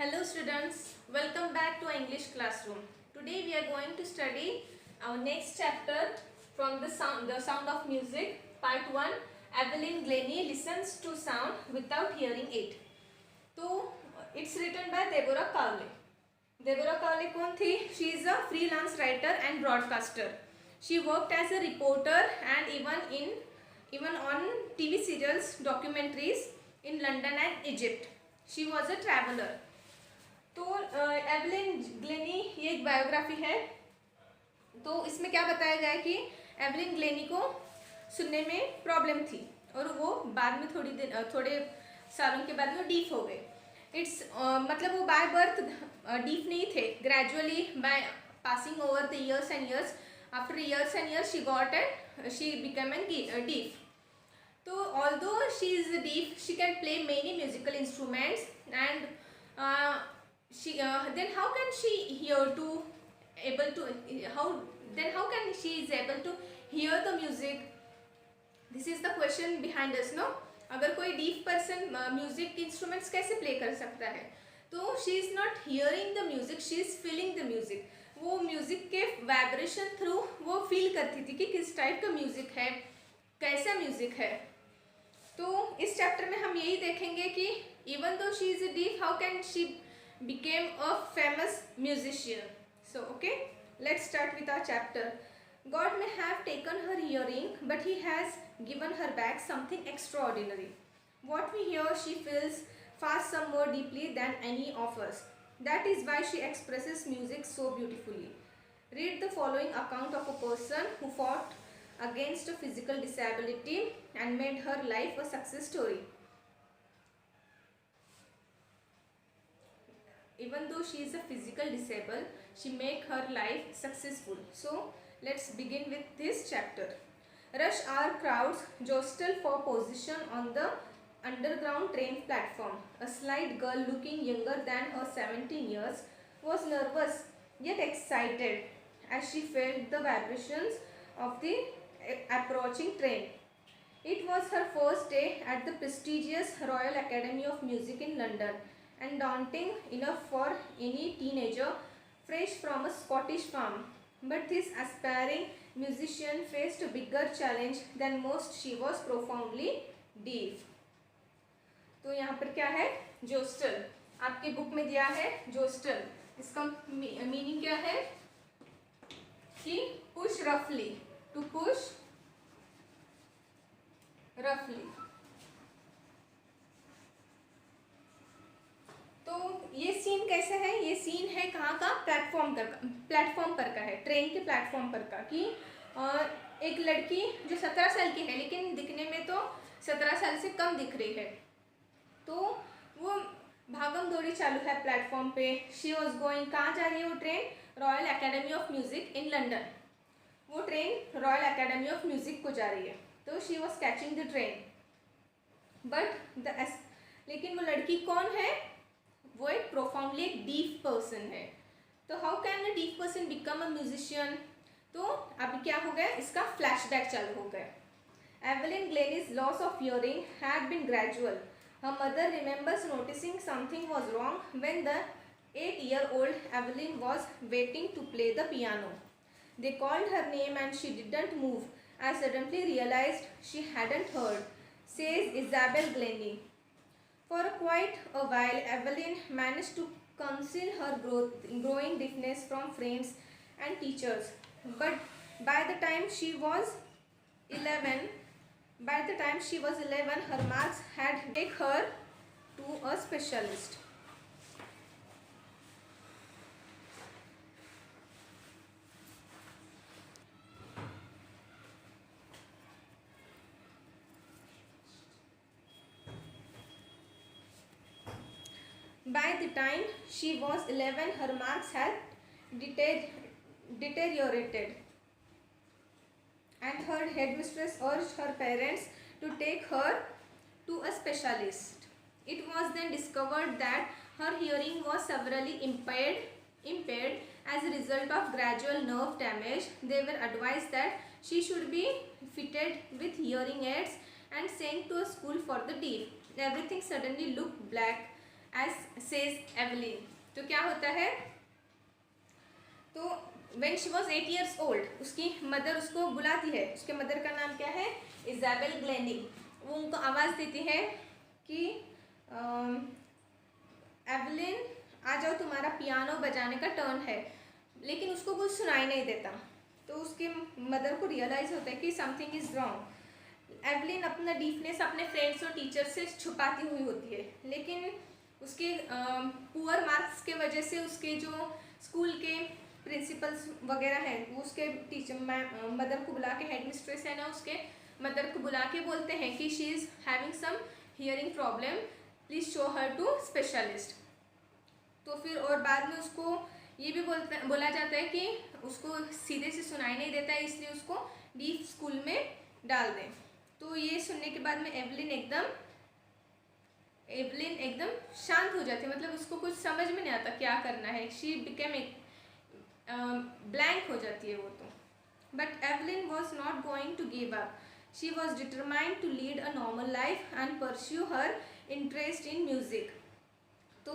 Hello students, welcome back to our English classroom. Today we are going to study our next chapter from the sound of music, part 1. Evelyn Glennie listens to sound without hearing it. तो it's written by Deborah Cowley. Deborah Cowley कौन थी? She is a freelance writer and broadcaster. She worked as a reporter and even on TV serials, documentaries in London and Egypt. She was a traveler. तो Evelyn Glenny ये एक biography है। तो इसमें क्या बताया गया है कि एवलिन ग्लेनी को सुनने में प्रॉब्लम थी और वो बाद में थोड़े सालों के बाद वो डीफ हो गए। मतलब वो बाय बर्थ डीफ नहीं थे, gradually by passing over the years and years, after years and years she become an deaf. तो although she is deaf, she can play many musical instruments and then how can she is able to hear the music? This is the question behind us, no? अगर कोई deaf person music instruments कैसे play कर सकता है? तो she is not hearing the music, she is feeling the music. वो music के vibration through वो फील करती थी कि किस टाइप का म्यूजिक है, कैसा म्यूजिक है. तो इस चैप्टर में हम यही देखेंगे कि even though she is deaf, how can she became a famous musician. So okay, let's start with our chapter. God may have taken her hearing, but he has given her back something extraordinary. What we hear, she feels far some more deeply than any of us. That is why she expresses music so beautifully. Read the following account of a person who fought against a physical disability and made her life a success story. Even though she is a physical disabled, she make her life successful. So let's begin with this chapter. Rush hour crowds jostle for position on the underground train platform. A slight girl looking younger than her 17 years was nervous yet excited as she felt the vibrations of the approaching train. It was her first day at the prestigious Royal Academy of Music in London, and daunting enough for any teenager fresh from a Scottish farm. But this aspiring musician faced a bigger challenge than most. She was profoundly deaf. तो यहाँ पर क्या है? जोस्टल. आपके book में दिया है जोस्टल. इसका मीनिंग क्या है? कि पुश रफली, टू पुश रफली. तो ये सीन कैसे है? ये सीन है कहाँ का? प्लेटफॉर्म पर का है, ट्रेन के प्लेटफॉर्म पर का. कि एक लड़की जो 17 साल की है लेकिन दिखने में तो 17 साल से कम दिख रही है. तो वो भागम दौड़ी चालू है प्लेटफॉर्म पे. शी वॉज गोइंग, कहाँ जा रही है वो train? Royal Academy of Music in London. वो train Royal Academy of Music को जा रही है. तो she was catching the train. लेकिन वो लड़की कौन है? वो एक प्रोफाउंडली एक डीफ पर्सन है. तो how can a deaf person become a musician? तो अभी क्या हो गया? इसका फ्लैशबैक चालू हो गया. Evelyn Glennie's loss of hearing had been gradual. Her mother remembers noticing something was wrong when the 8-year-old Evelyn was waiting to play the piano. They called her name and she didn't move. I suddenly realized she hadn't heard, says Isabel Glennie. For quite a while, Evelyn managed to conceal her growing deafness from friends and teachers. But by the time she was 11, her marks had taken her to a specialist. By the time she was 11, her marks had deteriorated, and her headmistress urged her parents to take her to a specialist. It was then discovered that her hearing was severely impaired as a result of gradual nerve damage. They were advised that she should be fitted with hearing aids and sent to a school for the deaf. Everything suddenly looked black as says Evelyn. तो क्या होता है, तो when she was 8 years old, उसकी mother उसको बुलाती है, उसके मदर का नाम क्या है, इजाबेल ग्लेनी। वो उनको आवाज़ देती है कि एवलिन आ जाओ, तुम्हारा पियानो बजाने का टर्न है, लेकिन उसको कुछ सुनाई नहीं देता। तो उसके मदर को रियलाइज़ होता है कि समथिंग इज़ रॉन्ग। एवलिन अपना डीपनेस अपने फ्रेंड्स और टीचर से छुपाती हुई होती है, लेकिन उसके पुअर मार्क्स के वजह से उसके जो स्कूल के प्रिंसिपल्स वगैरह हैं वो उसके टीचर मदर को बुला के, हेड मिस्ट्रेस है ना, उसके मदर को बुला के बोलते हैं कि she is having some hearing problem, please show her to specialist. तो फिर और बाद में उसको ये भी बोला जाता है कि उसको सीधे से सुनाई नहीं देता है, इसलिए उसको डीप स्कूल में डाल दें। तो ये सुनने के बाद में एवलिन एकदम शांत हो जाती है, मतलब उसको कुछ समझ में नहीं आता क्या करना है। शी बिकेम ब्लैंक हो जाती है वो तो। But Evelyn was not going to give up, she was determined to lead a normal life and pursue her interest in music. तो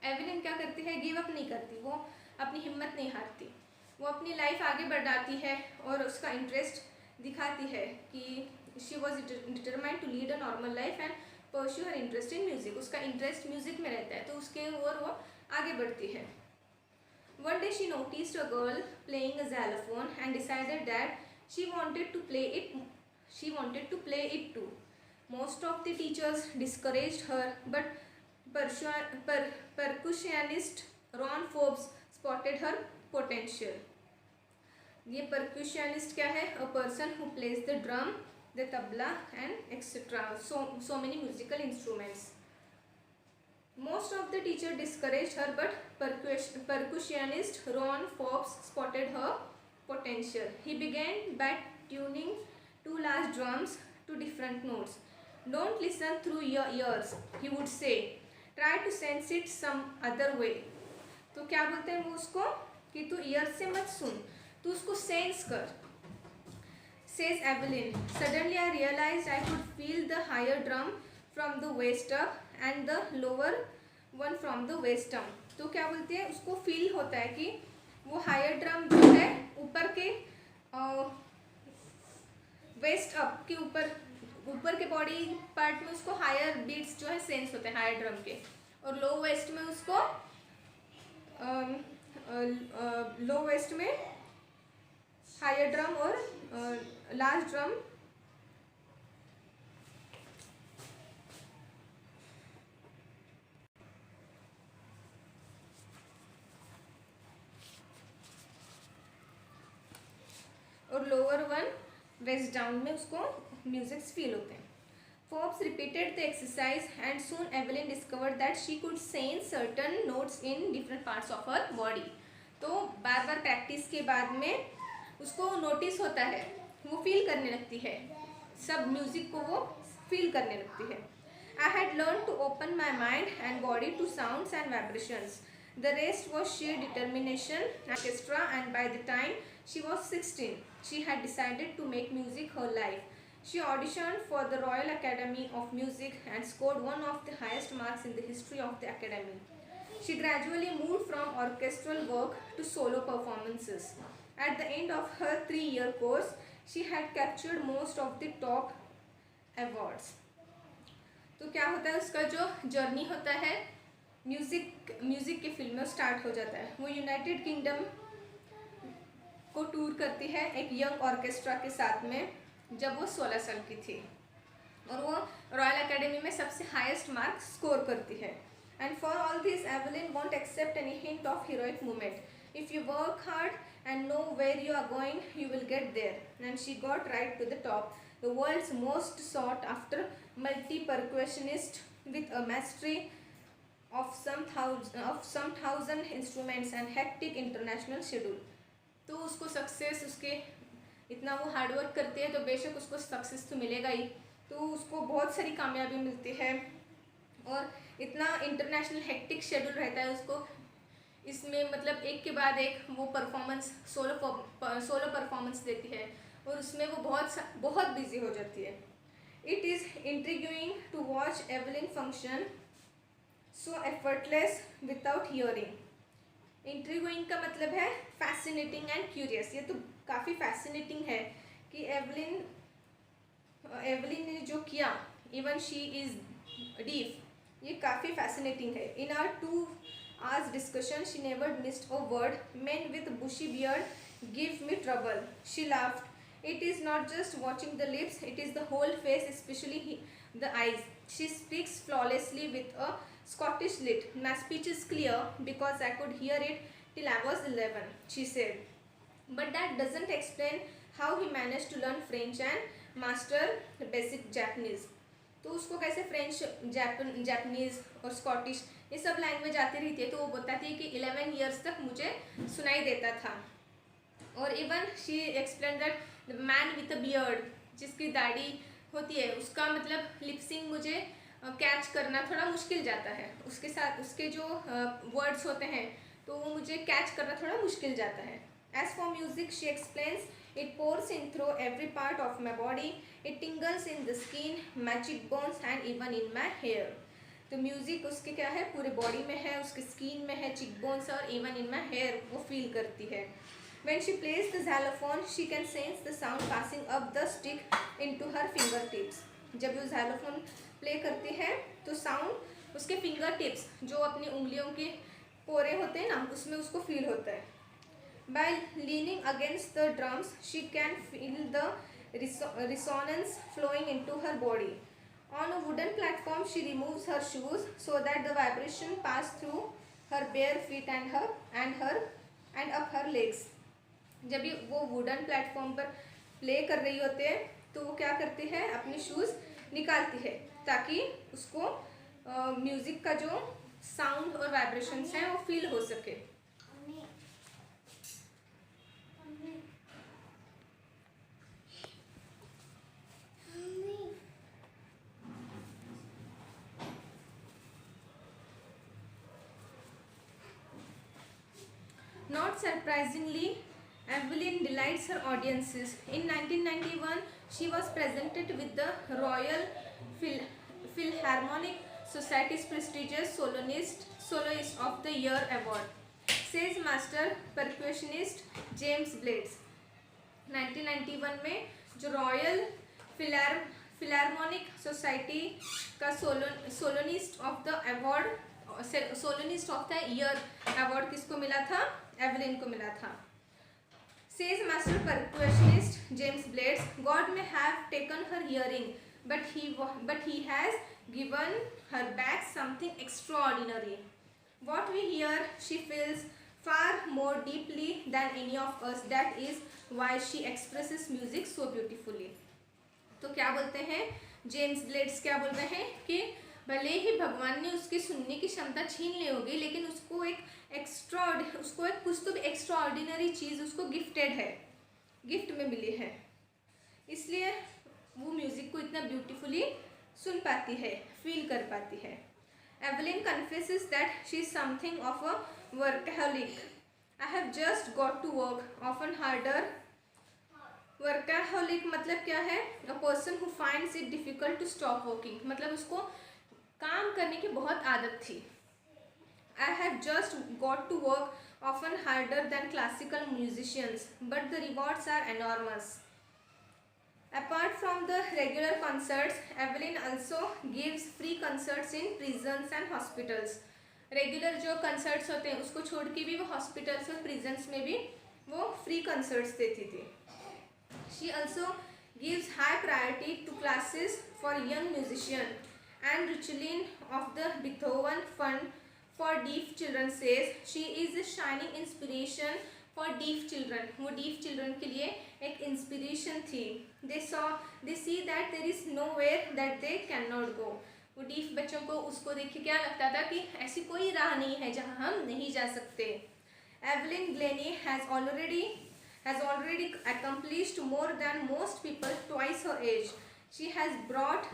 एवलिन क्या करती है, गिव अप नहीं करती, वो अपनी हिम्मत नहीं हारती, वो अपनी लाइफ आगे बढ़ाती है और उसका इंटरेस्ट दिखाती है कि she was determined to lead a normal life and pursue her interest in music. उसका इंटरेस्ट म्यूजिक में रहता है, तो उसके और वो आगे बढ़ती है। One day she noticed a girl playing a xylophone and decided that she wanted to play it. She wanted to play it too. Most of the teachers discouraged her, but percussionist Ron Forbes spotted her potential. ये percussionist क्या है? A person who plays the drum, the tabla, and etc. So many musical instruments. Most of the teachers discouraged her, but percussionist Ron Forbes spotted her potential. He began by tuning two large drums to different notes. Don't listen through your ears, he would say. Try to sense it some other way. तो क्या बोलते हैं वो उसको कि तू year से मत सुन, तू उसको सेंस कर। Says Evelyn. Suddenly I realized I could feel the higher drum from the waist up and the lower one from the waist down. तो क्या बोलते हैं, उसको फील होता है कि वो हायर ड्रम जो है ऊपर के वेस्ट अप के ऊपर के बॉडी पार्ट में उसको हायर बीट्स जो है सेंस होते हैं हायर ड्रम के, और लो वेस्ट में उसको लो वेस्ट में हायर ड्रम और लास्ट ड्रम और लोअर वन वेस्ट डाउन में उसको म्यूजिक्स फील होते हैं। Forbes repeated the exercise and soon Evelyn discovered that she could sense certain notes in different parts of her body. तो बार बार practice के बाद में उसको नोटिस होता है, वो फील करने लगती है, सब म्यूजिक को वो फील करने लगती है। I had learned to open my mind and body to sounds and vibrations. The rest was sheer determination, orchestra, and by the time she was 16, she had decided to make music her life. She auditioned for the Royal Academy of Music and scored one of the highest marks in the history of the academy. She gradually moved from orchestral work to solo performances. At the end of her 3-year course, she had captured most of the top awards. तो क्या होता है, उसका जो journey होता है music के field में स्टार्ट हो जाता है। वो यूनाइटेड किंगडम को टूर करती है एक यंग ऑर्केस्ट्रा के साथ में जब वो 16 साल की थी, और वो रॉयल एकेडमी में सबसे हाईएस्ट मार्क स्कोर करती है। And for all this Evelyn won't accept any hint of heroic movement. If you work hard and know where you are going, you will get there. And she got right to the top, the world's most sought after multi-percussionist with a mastery of some thousand instruments and hectic international schedule. तो उसको success, उसके इतना वो hard work करती है तो बेशक उसको सक्सेस तो मिलेगा ही, तो उसको बहुत सारी कामयाबी मिलती है और इतना इंटरनेशनल हेक्टिक शेड्यूल रहता है उसको, इसमें मतलब एक के बाद एक वो परफॉर्मेंस सोलो परफॉर्मेंस देती है और उसमें वो बहुत बिजी हो जाती है। It is intriguing to watch Evelyn function so effortless without hearing. Intriguing का मतलब है फैसिनेटिंग एंड क्यूरियस। ये तो काफ़ी फैसिनेटिंग है कि एवलिन ने जो किया, इवन शी इज डीफ, ये काफ़ी फैसिनेटिंग है। In our 2 hours discussion she never missed a word. Men with bushy beard give me trouble, she laughed. It is not just watching the lips, it is the whole face, especially the eyes. She speaks flawlessly with a Scottish lit. My speech is clear because I could hear it till I was 11, she said. But that doesn't explain how he managed to learn French and master basic Japanese. तो उसको कैसे French, Japanese और Scottish ये सब language आती रहती है। तो वो बताती है कि 11 ईयर्स तक मुझे सुनाई देता था। और even she explain that the man with a beard, जिसकी दाढ़ी होती है, उसका मतलब लिपसिंग मुझे कैच करना थोड़ा मुश्किल जाता है। उसके साथ उसके जो वर्ड्स होते हैं तो वो मुझे कैच करना थोड़ा मुश्किल जाता है। As for music she explains, it pours in through every part of my body, it tingles in the skin, my cheekbones and even in my hair. तो म्यूजिक उसके क्या है, पूरे बॉडी में है, उसके स्किन में है, चिकबोन्स और इवन इन माई हेयर वो फील करती है। When she plays the xylophone, she can sense the sound passing up the stick into her fingertips. जब वो xylophone प्ले करती है तो साउंड उसके फिंगर टिप्स, जो अपनी उंगलियों के पोरे होते हैं ना, उसमें उसको फील होता है। By leaning against the drums, she can feel the resonance flowing into her body. On a wooden platform, she removes her shoes so that the vibration pass through her bare feet and up her legs. जब ये वो wooden platform पर play कर रही होते हैं तो वो क्या करती है, अपने शूज़ निकालती है ताकि उसको म्यूज़िक का जो साउंड और वाइब्रेशंस हैं वो फील हो सके। Not surprisingly, Evelyn delights her audiences. In 1991, she was presented with the Royal Philharmonic Society's prestigious Soloist of the Year award, says master percussionist James Blades. 1991 में जो रॉयल फिलहार्मोनिक सोसाइटी का soloist of the award, soloist of the year award किसको मिला था, Evelyn को मिला था। Says master percussionist James Blades, God may have taken her hearing, but he has given her back something extraordinary. What we hear, she feels far more deeply than any of us. That is why she expresses music so beautifully. तो क्या बोलते हैं James blades, क्या बोल रहे हैं कि भले ही भगवान ने उसकी सुनने की क्षमता छीन ली होगी, लेकिन उसको एक कुछ तो भी एक्स्ट्राऑर्डिनरी चीज़ उसको गिफ्टेड है, गिफ्ट में मिली है, इसलिए वो म्यूज़िक को इतना ब्यूटीफुली सुन पाती है, फील कर पाती है। Evelyn confesses that she is something of a workaholic. I have just got to work, often harder. Workaholic मतलब क्या है, a person who finds it difficult to stop working, मतलब उसको काम करने की बहुत आदत थी। I have just got to work, often harder than classical musicians, but the rewards are enormous. Apart from the regular concerts, Evelyn also gives free concerts in prisons and hospitals. Regular जो concerts होते हैं उसको छोड़ के भी वो hospitals और prisons में भी वो फ्री कंसर्ट्स देती थी। She also gives high priority to classes for young musicians. And Ruchlin of the Beethoven Fund for Deaf Children says she is a shining inspiration for deaf children. वो deaf children के लिए एक inspiration थी। They see that there is nowhere that they cannot go. वो deaf बच्चों को उसको देख के क्या लगता था कि ऐसी कोई राह नहीं है जहाँ हम नहीं जा सकते। Evelyn Glennie has already accomplished more than most people twice her age. She has brought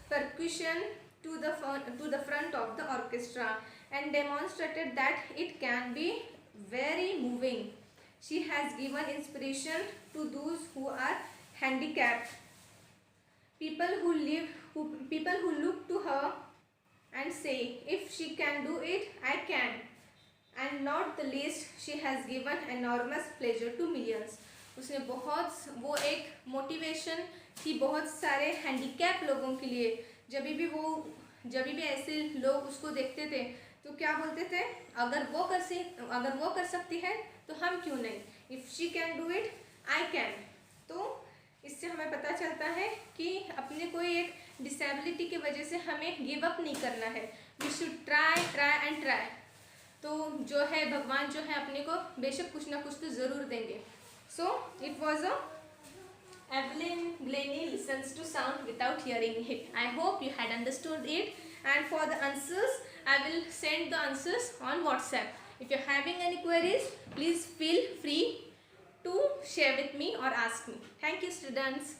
percussion to the front of the orchestra and demonstrated that it can be very moving. She has given inspiration to those who are handicapped, people who look to her and say, if she can do it, I can. And not the least, she has given enormous pleasure to millions. उसने वो एक motivation थी बहुत सारे handicap लोगों के लिए. जब भी ऐसे लोग उसको देखते थे तो क्या बोलते थे, अगर वो कर सकती है तो हम क्यों नहीं. If she can do it, I can. तो इससे हमें पता चलता है कि अपने कोई एक डिसेबिलिटी की वजह से हमें गिव अप नहीं करना है. We should try and try. तो जो है भगवान जो है अपने को बेशक कुछ ना कुछ तो ज़रूर देंगे. So it was a Evelyn Glennie listens to sound without hearing it. I hope you had understood it. And for the answers, I will send the answers on WhatsApp. If you're having any queries, please feel free to share with me or ask me. Thank you, students.